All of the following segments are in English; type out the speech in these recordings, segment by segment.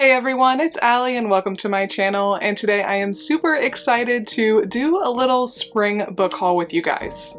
Hey everyone, it's Allie and welcome to my channel, and today I am super excited to do a little spring book haul with you guys.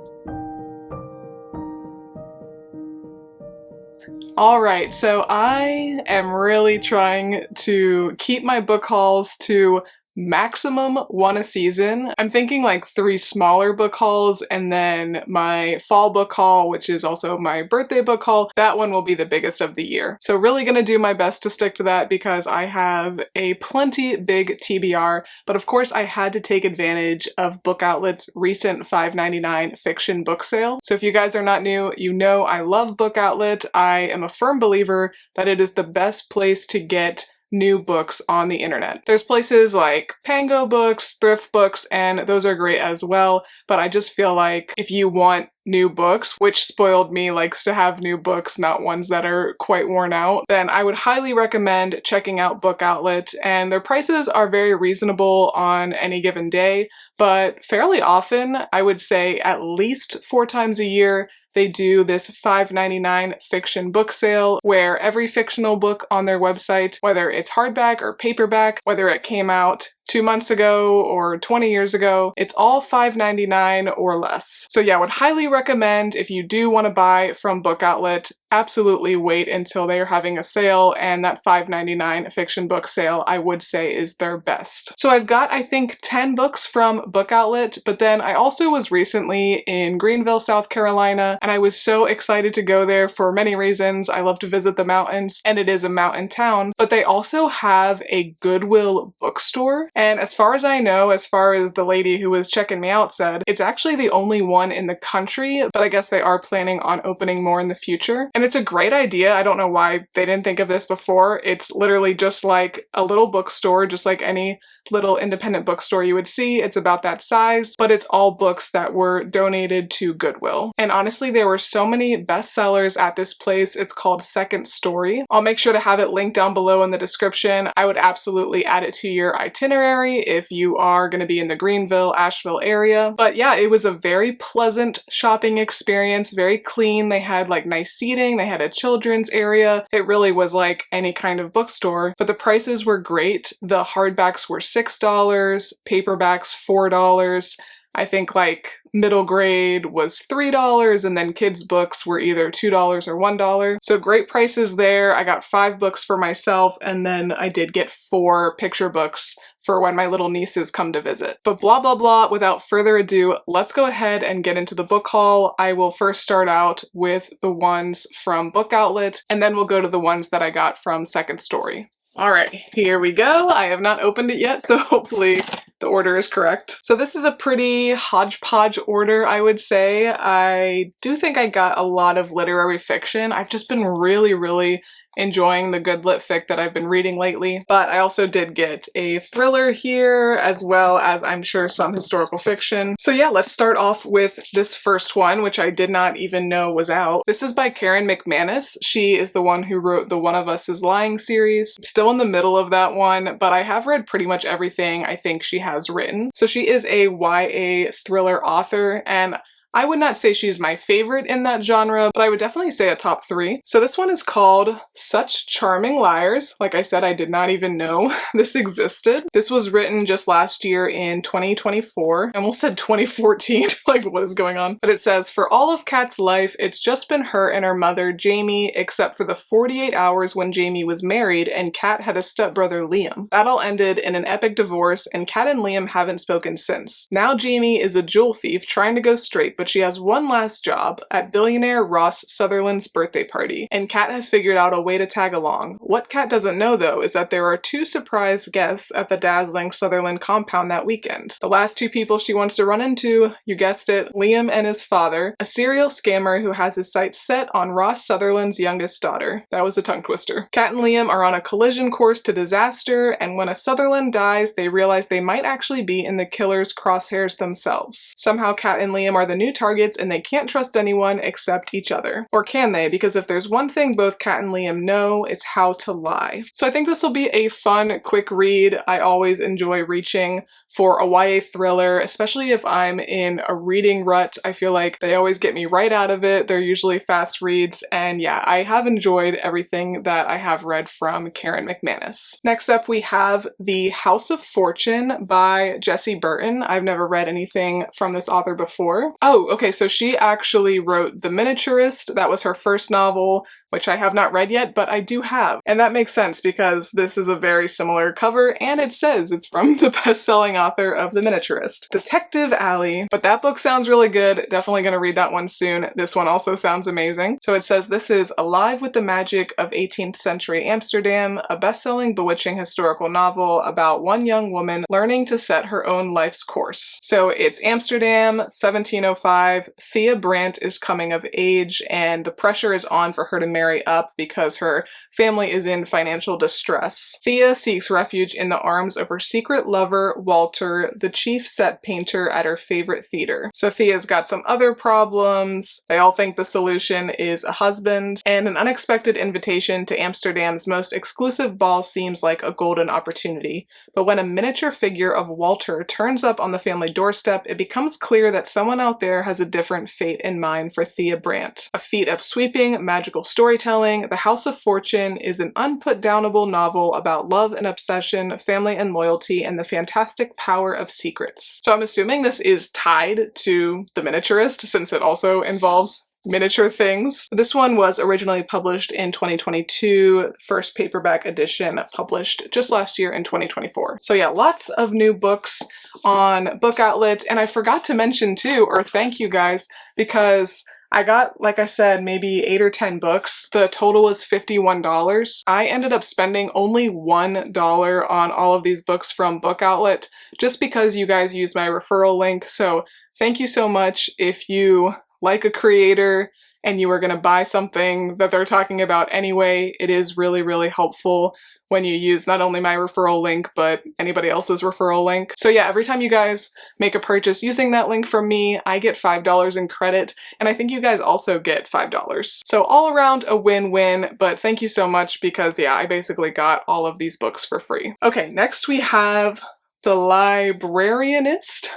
Alright, so I am really trying to keep my book hauls to maximum one a season. I'm thinking like 3 smaller book hauls and then my fall book haul, which is also my birthday book haul, that one will be the biggest of the year. So really gonna do my best to stick to that because I have a plenty big TBR, but of course I had to take advantage of Book Outlet's recent $5.99 fiction book sale. So if you guys are not new, you know I love Book Outlet. I am a firm believer that it is the best place to get new books on the internet. There's places like Pango Books, Thrift Books, and those are great as well, but I just feel like if you want new books, which Spoiled Me likes to have new books, not ones that are quite worn out, then I would highly recommend checking out Book Outlet, and their prices are very reasonable on any given day, but fairly often, I would say at least 4 times a year, they do this $5.99 fiction book sale where every fictional book on their website, whether it's hardback or paperback, whether it came out 2 months ago or 20 years ago, it's all $5.99 or less. So yeah, I would highly recommend if you do want to buy from Book Outlet, absolutely wait until they're having a sale, and that $5.99 fiction book sale I would say is their best. So I've got I think 10 books from Book Outlet, but then I also was recently in Greenville, South Carolina, and I was so excited to go there for many reasons. I love to visit the mountains, and it is a mountain town, but they also have a Goodwill bookstore. And as far as I know, as far as the lady who was checking me out said, it's actually the only one in the country, but I guess they are planning on opening more in the future. And it's a great idea. I don't know why they didn't think of this before. It's literally just like a little bookstore, just like any little independent bookstore you would see. It's about that size, but it's all books that were donated to Goodwill. And honestly, there were so many bestsellers at this place. It's called Second Story. I'll make sure to have it linked down below in the description. I would absolutely add it to your itinerary if you are going to be in the Greenville, Asheville area. But yeah, it was a very pleasant shopping experience, very clean. They had like nice seating. They had a children's area. It really was like any kind of bookstore, but the prices were great. The hardbacks were $6, paperbacks $4. I think like middle grade was $3, and then kids books were either $2 or $1. So great prices there. I got 5 books for myself, and then I did get 4 picture books for when my little nieces come to visit. But blah blah blah, without further ado, let's go ahead and get into the book haul. I will first start out with the ones from Book Outlet, and then we'll go to the ones that I got from Second Story. Alright, here we go. I have not opened it yet, so hopefully the order is correct. So this is a pretty hodgepodge order, I would say. I do think I got a lot of literary fiction. I've just been really enjoying the good lit fic that I've been reading lately, but I also did get a thriller here, as well as I'm sure some historical fiction. So yeah, let's start off with this first one, which I did not even know was out. This is by Karen McManus. She is the one who wrote the One of Us is Lying series. Still in the middle of that one, but I have read pretty much everything I think she has written. So she is a YA thriller author, and I would not say she's my favorite in that genre, but I would definitely say a top 3. So this one is called Such Charming Liars. Like I said, I did not even know this existed. This was written just last year in 2024. I almost said 2014, like what is going on? But it says, for all of Kat's life, it's just been her and her mother, Jamie, except for the 48 hours when Jamie was married and Kat had a stepbrother, Liam. That all ended in an epic divorce, and Kat and Liam haven't spoken since. Now Jamie is a jewel thief trying to go straight, but she has one last job at billionaire Ross Sutherland's birthday party, and Kat has figured out a way to tag along. What Kat doesn't know, though, is that there are 2 surprise guests at the dazzling Sutherland compound that weekend. The last 2 people she wants to run into, you guessed it, Liam and his father, a serial scammer who has his sights set on Ross Sutherland's youngest daughter. That was a tongue twister. Kat and Liam are on a collision course to disaster, and when a Sutherland dies, they realize they might actually be in the killer's crosshairs themselves. Somehow Kat and Liam are the new new targets and they can't trust anyone except each other. Or can they? Because if there's one thing both Kat and Liam know, it's how to lie. So I think this will be a fun, quick read. I always enjoy reaching for a YA thriller, especially if I'm in a reading rut. I feel like they always get me right out of it. They're usually fast reads, and yeah, I have enjoyed everything that I have read from Karen McManus. Next up, we have The House of Fortune by Jessie Burton. I've never read anything from this author before. Oh, okay, so she actually wrote The Miniaturist. That was her first novel, which I have not read yet, but I do have. And that makes sense because this is a very similar cover, and it says it's from the best-selling author of The Miniaturist, Detective Alley. But that book sounds really good. Definitely gonna read that one soon. This one also sounds amazing. So it says this is Alive with the Magic of 18th Century Amsterdam, a best-selling bewitching historical novel about one young woman learning to set her own life's course. So it's Amsterdam, 1705. Thea Brandt is coming of age, and the pressure is on for her to marry up because her family is in financial distress. Thea seeks refuge in the arms of her secret lover, Walter, the chief set painter at her favorite theater. So Thea's got some other problems. They all think the solution is a husband, and an unexpected invitation to Amsterdam's most exclusive ball seems like a golden opportunity. But when a miniature figure of Walter turns up on the family doorstep, it becomes clear that someone out there has a different fate in mind for Thea Brandt. A feat of sweeping, magical storytelling, The House of Fortune is an unput-downable novel about love and obsession, family and loyalty, and the fantastic power of secrets. So I'm assuming this is tied to The Miniaturist, since it also involves miniature things. This one was originally published in 2022, first paperback edition published just last year in 2024. So yeah, lots of new books on Book Outlet, and I forgot to mention too, or thank you guys, because I got, like I said, maybe 8 or 10 books. The total is $51. I ended up spending only $1 on all of these books from Book Outlet just because you guys used my referral link. So thank you so much. If you like a creator and you are going to buy something that they're talking about anyway, it is really, really helpful when you use not only my referral link, but anybody else's referral link. So yeah, every time you guys make a purchase using that link from me, I get $5 in credit, and I think you guys also get $5. So all around a win-win, but thank you so much because yeah, I basically got all of these books for free. Okay, next we have The Librarianist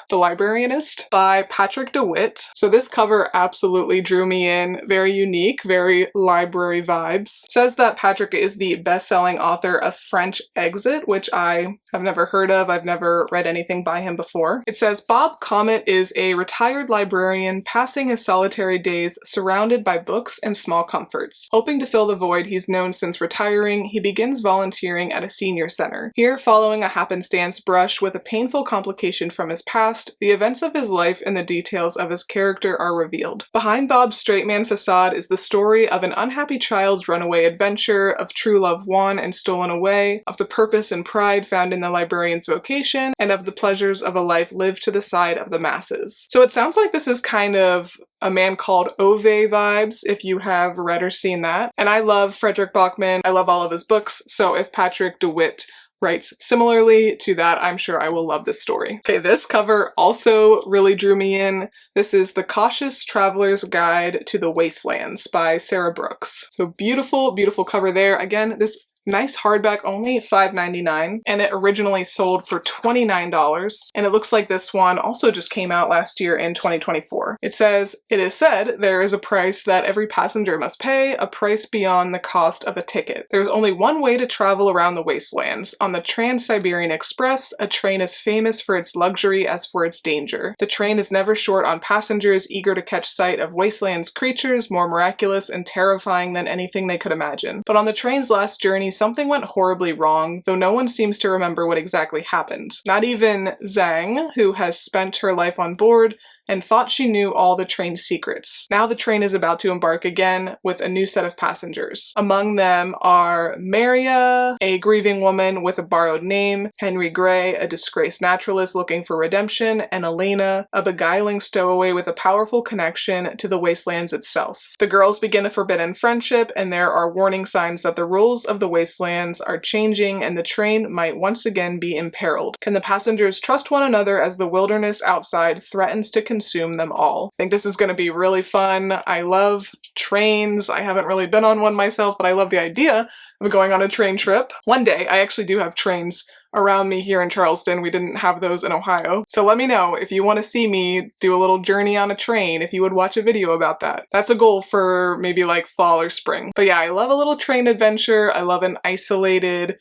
by Patrick DeWitt. So this cover absolutely drew me in. Very unique, very library vibes. It says that Patrick is the best-selling author of French Exit, which I have never heard of. I've never read anything by him before. It says Bob Comet is a retired librarian passing his solitary days surrounded by books and small comforts. Hoping to fill the void he's known since retiring, he begins volunteering at a senior center. Here, following a happenstance brush with a painful complication from his past, the events of his life and the details of his character are revealed. Behind Bob's straight man facade is the story of an unhappy child's runaway adventure, of true love won and stolen away, of the purpose and pride found in the librarian's vocation, and of the pleasures of a life lived to the side of the masses. So it sounds like this is kind of A Man Called Ove vibes, if you have read or seen that. And I love Frederick Bachman. I love all of his books, so if Patrick DeWitt writes similarly to that, I'm sure I will love this story. Okay, this cover also really drew me in. This is The Cautious Traveler's Guide to the Wastelands by Sarah Brooks. So beautiful, beautiful cover there. Again, this nice hardback, only $5.99, and it originally sold for $29, and it looks like this one also just came out last year in 2024. It says, "It is said there is a price that every passenger must pay, a price beyond the cost of a ticket. There is only one way to travel around the wastelands. On the Trans-Siberian Express, a train is famous for its luxury as for its danger. The train is never short on passengers eager to catch sight of wastelands creatures more miraculous and terrifying than anything they could imagine. But on the train's last journey, something went horribly wrong, though no one seems to remember what exactly happened. Not even Zhang, who has spent her life on board and thought she knew all the train's secrets. Now the train is about to embark again with a new set of passengers. Among them are Maria, a grieving woman with a borrowed name, Henry Gray, a disgraced naturalist looking for redemption, and Elena, a beguiling stowaway with a powerful connection to the wastelands itself. The girls begin a forbidden friendship, and there are warning signs that the rules of the wastelands are changing and the train might once again be imperiled. Can the passengers trust one another as the wilderness outside threatens to consume them all. I think this is going to be really fun. I love trains. I haven't really been on one myself, but I love the idea of going on a train trip. One day, I actually do have trains around me here in Charleston. We didn't have those in Ohio. So let me know if you want to see me do a little journey on a train, if you would watch a video about that. That's a goal for maybe like fall or spring. But yeah, I love a little train adventure. I love an isolated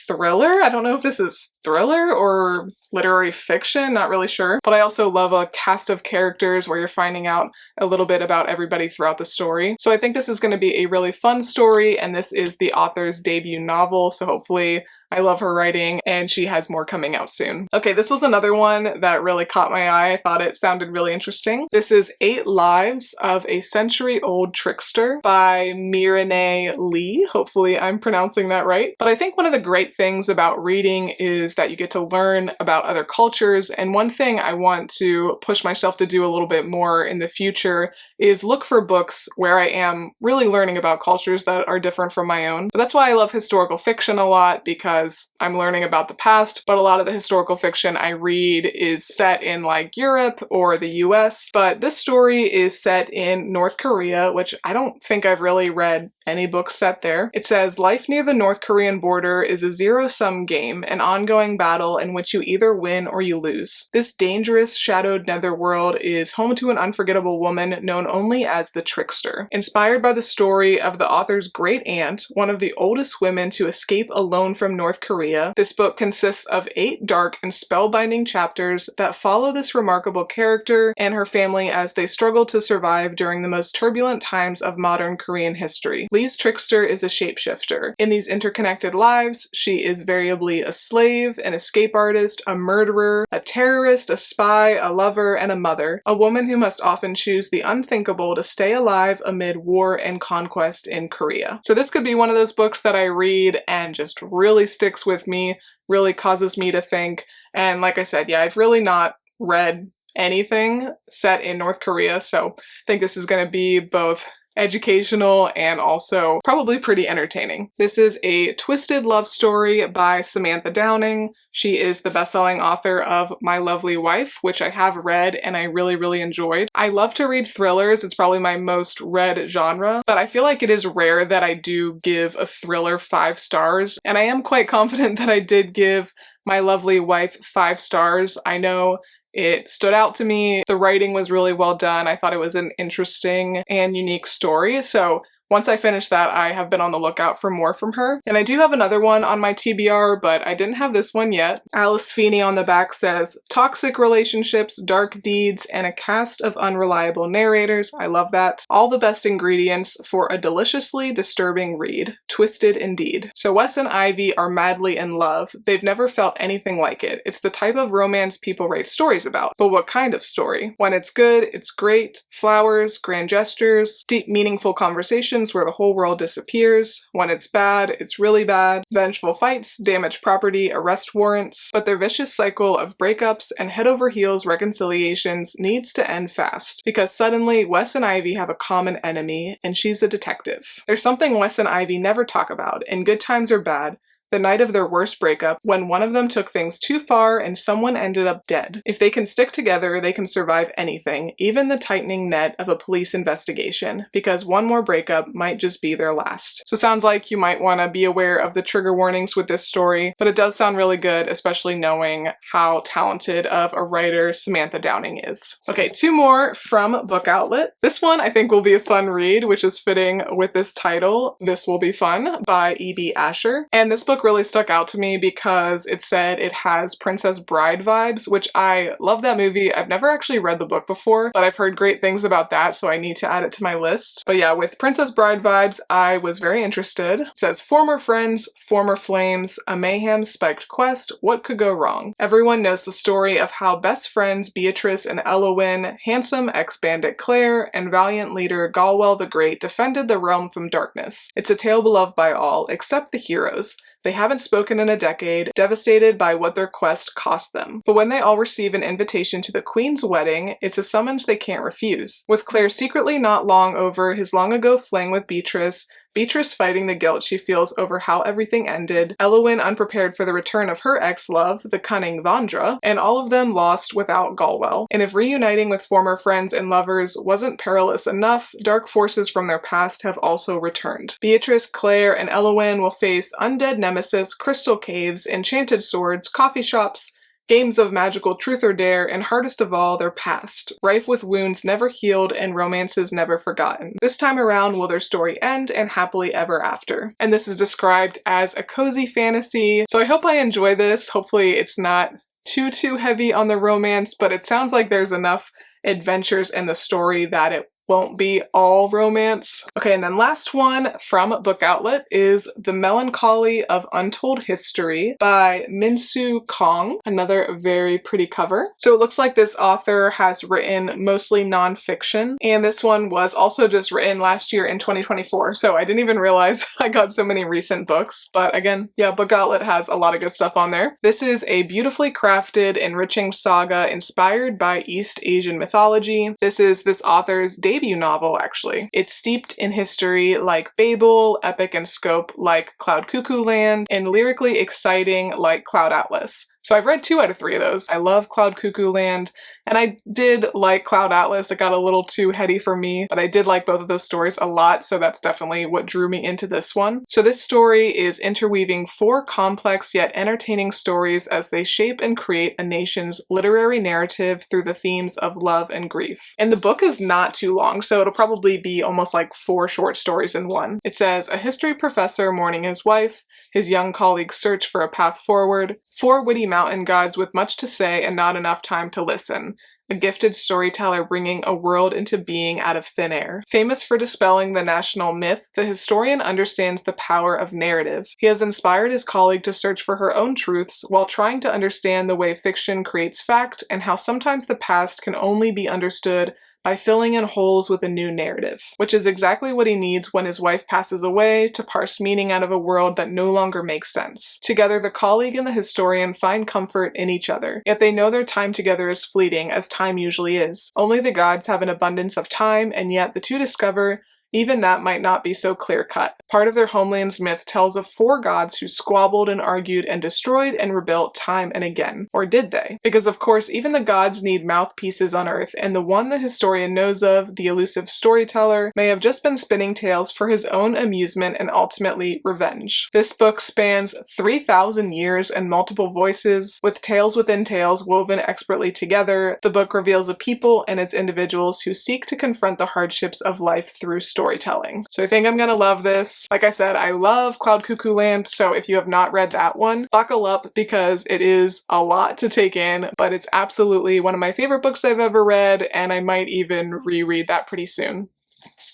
thriller. I don't know if this is thriller or literary fiction, not really sure. But I also love a cast of characters where you're finding out a little bit about everybody throughout the story. So I think this is going to be a really fun story, and this is the author's debut novel, so hopefully I love her writing, and she has more coming out soon. Okay, this was another one that really caught my eye. I thought it sounded really interesting. This is 8 Lives of a Century-Old Trickster by Mirene Lee. Hopefully I'm pronouncing that right. But I think one of the great things about reading is that you get to learn about other cultures, and one thing I want to push myself to do a little bit more in the future is look for books where I am really learning about cultures that are different from my own. But that's why I love historical fiction a lot, because I'm learning about the past, but a lot of the historical fiction I read is set in like Europe or the US, but this story is set in North Korea, which I don't think I've really read any books set there. It says, life near the North Korean border is a zero-sum game, an ongoing battle in which you either win or you lose. This dangerous, shadowed netherworld is home to an unforgettable woman known only as the Trickster. Inspired by the story of the author's great aunt, one of the oldest women to escape alone from North Korea, this book consists of 8 dark and spellbinding chapters that follow this remarkable character and her family as they struggle to survive during the most turbulent times of modern Korean history. Lee's Trickster is a shapeshifter. In these interconnected lives, she is variably a slave, an escape artist, a murderer, a terrorist, a spy, a lover, and a mother, a woman who must often choose the unthinkable to stay alive amid war and conquest in Korea. So this could be one of those books that I read and just really sticks with me, really causes me to think. And like I said, yeah, I've really not read anything set in North Korea, so I think this is going to be both educational and also probably pretty entertaining. This is a twisted love story by Samantha Downing. She is the best-selling author of My Lovely Wife, which I have read and I really enjoyed. I love to read thrillers. It's probably my most read genre, but I feel like it is rare that I do give a thriller 5 stars, and I am quite confident that I did give My Lovely Wife 5 stars. I know it stood out to me. The writing was really well done. I thought it was an interesting and unique story. So once I finish that, I have been on the lookout for more from her. And I do have another one on my TBR, but I didn't have this one yet. Alice Feeney on the back says, toxic relationships, dark deeds, and a cast of unreliable narrators. I love that. All the best ingredients for a deliciously disturbing read. Twisted indeed. So Wes and Ivy are madly in love. They've never felt anything like it. It's the type of romance people write stories about. But what kind of story? When it's good, it's great. Flowers, grand gestures, deep meaningful conversations where the whole world disappears. When it's bad, it's really bad. Vengeful fights, damaged property, arrest warrants. But their vicious cycle of breakups and head over heels reconciliations needs to end fast, because suddenly Wes and Ivy have a common enemy, and she's a detective. There's something Wes and Ivy never talk about, in good times or bad, the night of their worst breakup, when one of them took things too far and someone ended up dead. If they can stick together, they can survive anything, even the tightening net of a police investigation, because one more breakup might just be their last. So sounds like you might want to be aware of the trigger warnings with this story, but it does sound really good, especially knowing how talented of a writer Samantha Downing is. Okay, 2 more from Book Outlet. This one I think will be a fun read, which is fitting with this title, This Will Be Fun, by E.B. Asher. And this book really stuck out to me because it said it has Princess Bride vibes, which I love that movie. I've never actually read the book before, but I've heard great things about that, so I need to add it to my list. But yeah, with Princess Bride vibes, I was very interested. It says, former friends, former flames, a mayhem-spiked quest, what could go wrong? Everyone knows the story of how best friends Beatrice and Eowyn, handsome ex-bandit Claire, and valiant leader Galwell the Great defended the realm from darkness. It's a tale beloved by all, except the heroes. They haven't spoken in a decade, devastated by what their quest cost them. But when they all receive an invitation to the Queen's wedding, it's a summons they can't refuse. With Claire secretly not long over his long-ago fling with Beatrice, Beatrice fighting the guilt she feels over how everything ended, Elowyn unprepared for the return of her ex-love, the cunning Vandra, and all of them lost without Galwell. And if reuniting with former friends and lovers wasn't perilous enough, dark forces from their past have also returned. Beatrice, Claire, and Elowyn will face undead nemesis, crystal caves, enchanted swords, coffee shops, games of magical truth or dare, and hardest of all, their past, rife with wounds never healed and romances never forgotten. This time around, will their story end and happily ever after? And this is described as a cozy fantasy, so I hope I enjoy this. Hopefully it's not too heavy on the romance, but it sounds like there's enough adventures in the story that it won't be all romance. Okay, and then last one from Book Outlet is The Melancholy of Untold History by Min-Soo Kong. Another very pretty cover. So it looks like this author has written mostly nonfiction, and this one was also just written last year in 2024, so I didn't even realize I got so many recent books. But again, yeah, Book Outlet has a lot of good stuff on there. This is a beautifully crafted, enriching saga inspired by East Asian mythology. This is this author's debut novel, actually. It's steeped in history like Babel, epic in scope like Cloud Cuckoo Land, and lyrically exciting like Cloud Atlas. So I've read 2 out of 3 of those. I love Cloud Cuckoo Land, and I did like Cloud Atlas. It got a little too heady for me, but I did like both of those stories a lot, so that's definitely what drew me into this one. So this story is interweaving 4 complex yet entertaining stories as they shape and create a nation's literary narrative through the themes of love and grief. And the book is not too long, so it'll probably be almost like 4 short stories in one. It says, a history professor mourning his wife, his young colleagues search for a path forward, 4 witty mountain gods with much to say and not enough time to listen. A gifted storyteller bringing a world into being out of thin air. Famous for dispelling the national myth, the historian understands the power of narrative. He has inspired his colleague to search for her own truths while trying to understand the way fiction creates fact and how sometimes the past can only be understood by filling in holes with a new narrative, which is exactly what he needs when his wife passes away to parse meaning out of a world that no longer makes sense. Together, the colleague and the historian find comfort in each other, yet they know their time together is fleeting, as time usually is. Only the gods have an abundance of time, and yet the two discover even that might not be so clear-cut. Part of their homeland's myth tells of 4 gods who squabbled and argued and destroyed and rebuilt time and again. Or did they? Because of course, even the gods need mouthpieces on Earth, and the one the historian knows of, the elusive storyteller, may have just been spinning tales for his own amusement and ultimately revenge. This book spans 3,000 years and multiple voices, with tales within tales woven expertly together. The book reveals a people and its individuals who seek to confront the hardships of life through storytelling. So I think I'm gonna love this. Like I said, I love Cloud Cuckoo Land, so if you have not read that one, buckle up because it is a lot to take in, but it's absolutely one of my favorite books I've ever read, and I might even reread that pretty soon.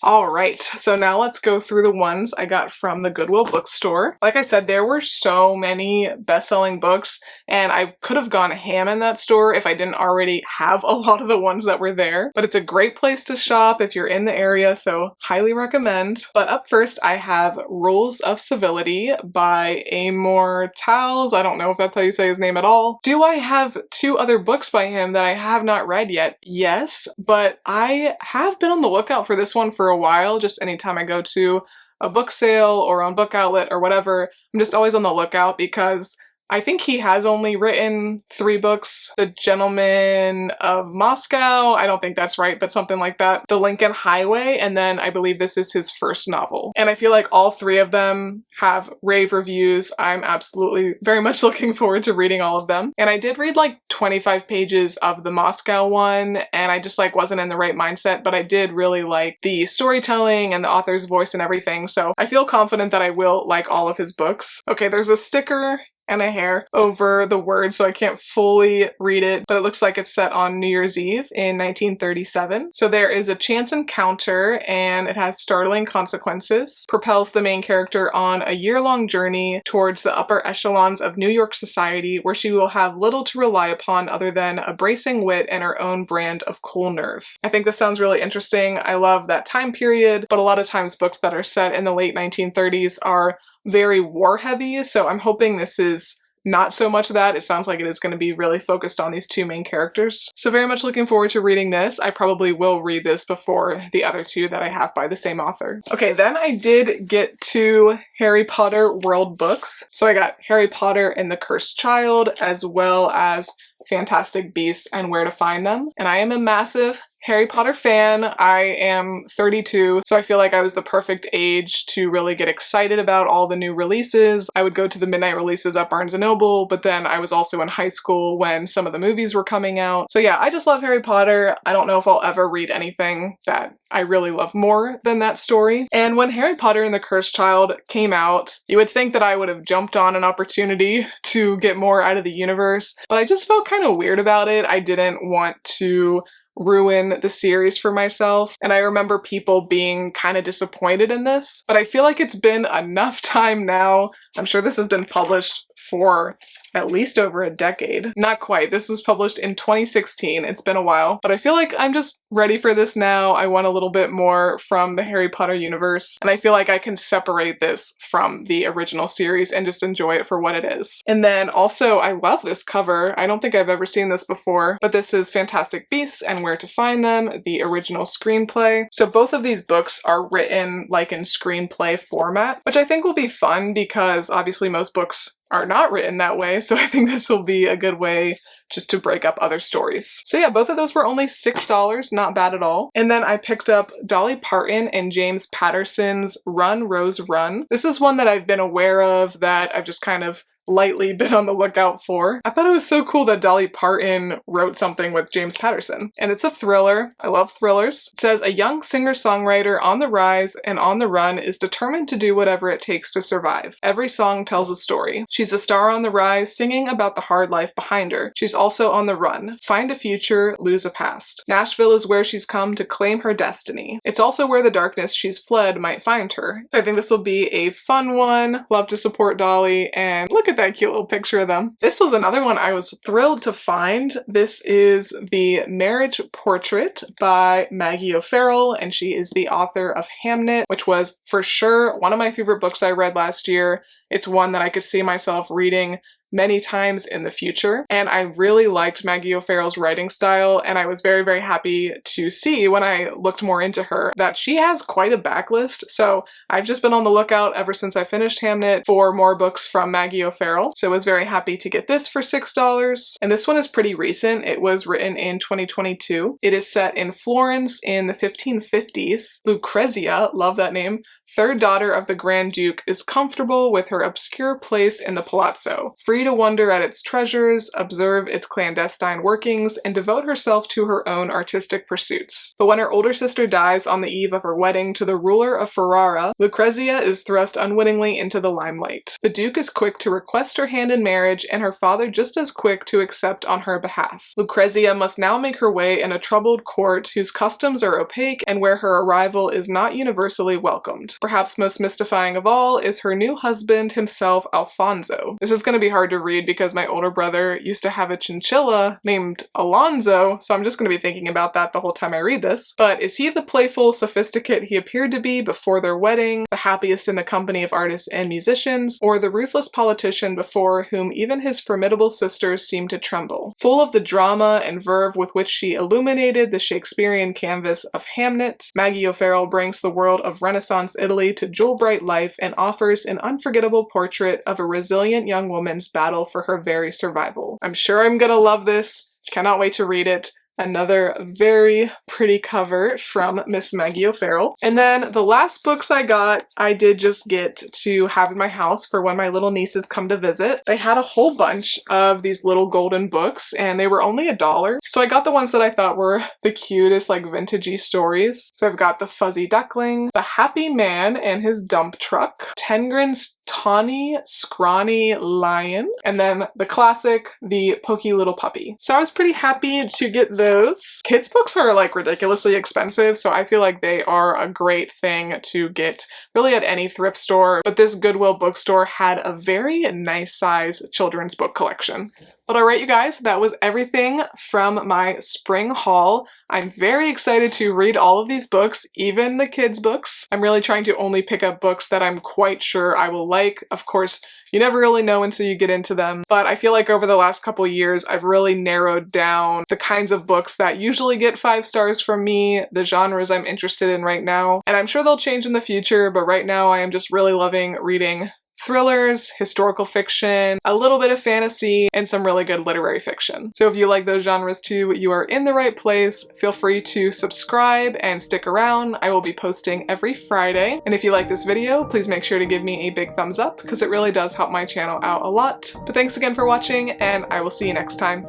Alright, so now let's go through the ones I got from the Goodwill bookstore. Like I said, there were so many best-selling books, and I could have gone ham in that store if I didn't already have a lot of the ones that were there. But it's a great place to shop if you're in the area, so highly recommend. But up first, I have Rules of Civility by Amor Towles. I don't know if that's how you say his name at all. Do I have 2 other books by him that I have not read yet? Yes, but I have been on the lookout for this one for a while. Just anytime I go to a book sale or on Book Outlet or whatever, I'm just always on the lookout because I think he has only written 3 books. The Gentleman of Moscow, I don't think that's right, but something like that. The Lincoln Highway, and then I believe this is his first novel. And I feel like all 3 of them have rave reviews. I'm absolutely very much looking forward to reading all of them. And I did read like 25 pages of the Moscow one, and I just like wasn't in the right mindset, but I did really like the storytelling and the author's voice and everything, so I feel confident that I will like all of his books. Okay, there's a sticker and a hair over the word, so I can't fully read it, but it looks like it's set on New Year's Eve in 1937. So there is a chance encounter, and it has startling consequences, propels the main character on a year-long journey towards the upper echelons of New York society, where she will have little to rely upon other than a bracing wit and her own brand of cool nerve. I think this sounds really interesting. I love that time period, but a lot of times books that are set in the late 1930s are very war heavy, so I'm hoping this is not so much that. It sounds like it is going to be really focused on these two main characters. So very much looking forward to reading this. I probably will read this before the other two that I have by the same author. Okay, then I did get two Harry Potter world books. So I got Harry Potter and the Cursed Child, as well as Fantastic Beasts and Where to Find Them. And I am a massive Harry Potter fan. I am 32, so I feel like I was the perfect age to really get excited about all the new releases. I would go to the midnight releases at Barnes & Noble, but then I was also in high school when some of the movies were coming out. So yeah, I just love Harry Potter. I don't know if I'll ever read anything that I really love more than that story. And when Harry Potter and the Cursed Child came out, you would think that I would have jumped on an opportunity to get more out of the universe, but I just felt kind of weird about it. I didn't want to ruin the series for myself, and I remember people being kind of disappointed in this, but I feel like it's been enough time now. I'm sure this has been published for at least over a decade. Not quite. This was published in 2016. It's been a while, but I feel like I'm just ready for this now. I want a little bit more from the Harry Potter universe, and I feel like I can separate this from the original series and just enjoy it for what it is. And then also, I love this cover. I don't think I've ever seen this before, but this is Fantastic Beasts and Where to Find Them, the original screenplay. So both of these books are written like in screenplay format, which I think will be fun because obviously most books are not written that way, so I think this will be a good way just to break up other stories. So yeah, both of those were only $6, not bad at all. And then I picked up Dolly Parton and James Patterson's Run, Rose, Run. This is one that I've been aware of, that I've just kind of lightly been on the lookout for. I thought it was so cool that Dolly Parton wrote something with James Patterson. And it's a thriller. I love thrillers. It says, a young singer-songwriter on the rise and on the run is determined to do whatever it takes to survive. Every song tells a story. She's a star on the rise, singing about the hard life behind her. She's also on the run. Find a future, lose a past. Nashville is where she's come to claim her destiny. It's also where the darkness she's fled might find her. I think this will be a fun one. Love to support Dolly, and look at that cute little picture of them. This was another one I was thrilled to find. This is The Marriage Portrait by Maggie O'Farrell, and she is the author of Hamnet, which was for sure one of my favorite books I read last year. It's one that I could see myself reading many times in the future, and I really liked Maggie O'Farrell's writing style, and I was very, very happy to see when I looked more into her that she has quite a backlist. So I've just been on the lookout ever since I finished Hamnet for more books from Maggie O'Farrell, so I was very happy to get this for $6. And this one is pretty recent. It was written in 2022. It is set in Florence in the 1550s. Lucrezia, love that name, third daughter of the Grand Duke, is comfortable with her obscure place in the palazzo, free to wonder at its treasures, observe its clandestine workings, and devote herself to her own artistic pursuits. But when her older sister dies on the eve of her wedding to the ruler of Ferrara, Lucrezia is thrust unwittingly into the limelight. The Duke is quick to request her hand in marriage, and her father just as quick to accept on her behalf. Lucrezia must now make her way in a troubled court whose customs are opaque and where her arrival is not universally welcomed. Perhaps most mystifying of all is her new husband himself, Alfonso. This is going to be hard to read because my older brother used to have a chinchilla named Alonzo, so I'm just going to be thinking about that the whole time I read this. But is he the playful sophisticate he appeared to be before their wedding, the happiest in the company of artists and musicians, or the ruthless politician before whom even his formidable sisters seemed to tremble? Full of the drama and verve with which she illuminated the Shakespearean canvas of Hamnet, Maggie O'Farrell brings the world of Renaissance Italy to jewel-bright life and offers an unforgettable portrait of a resilient young woman's battle for her very survival. I'm sure I'm gonna love this. Cannot wait to read it. Another very pretty cover from Miss Maggie O'Farrell. And then the last books I got, I did just get to have in my house for when my little nieces come to visit. They had a whole bunch of these little golden books, and they were only $1. So I got the ones that I thought were the cutest, like vintagey stories. So I've got The Fuzzy Duckling, The Happy Man and His Dump Truck, Tengrin's Tawny Scrawny Lion, and then the classic, The Pokey Little Puppy. So I was pretty happy to get those. Kids books are like ridiculously expensive, so I feel like they are a great thing to get really at any thrift store, but this Goodwill bookstore had a very nice size children's book collection. But alright you guys, that was everything from my spring haul. I'm very excited to read all of these books, even the kids' books. I'm really trying to only pick up books that I'm quite sure I will like. Of course, you never really know until you get into them, but I feel like over the last couple years, I've really narrowed down the kinds of books that usually get 5 stars from me, the genres I'm interested in right now, and I'm sure they'll change in the future, but right now I am just really loving reading thrillers, historical fiction, a little bit of fantasy, and some really good literary fiction. So if you like those genres too, you are in the right place. Feel free to subscribe and stick around. I will be posting every Friday. And if you like this video, please make sure to give me a big thumbs up because it really does help my channel out a lot. But thanks again for watching, and I will see you next time.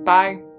Bye!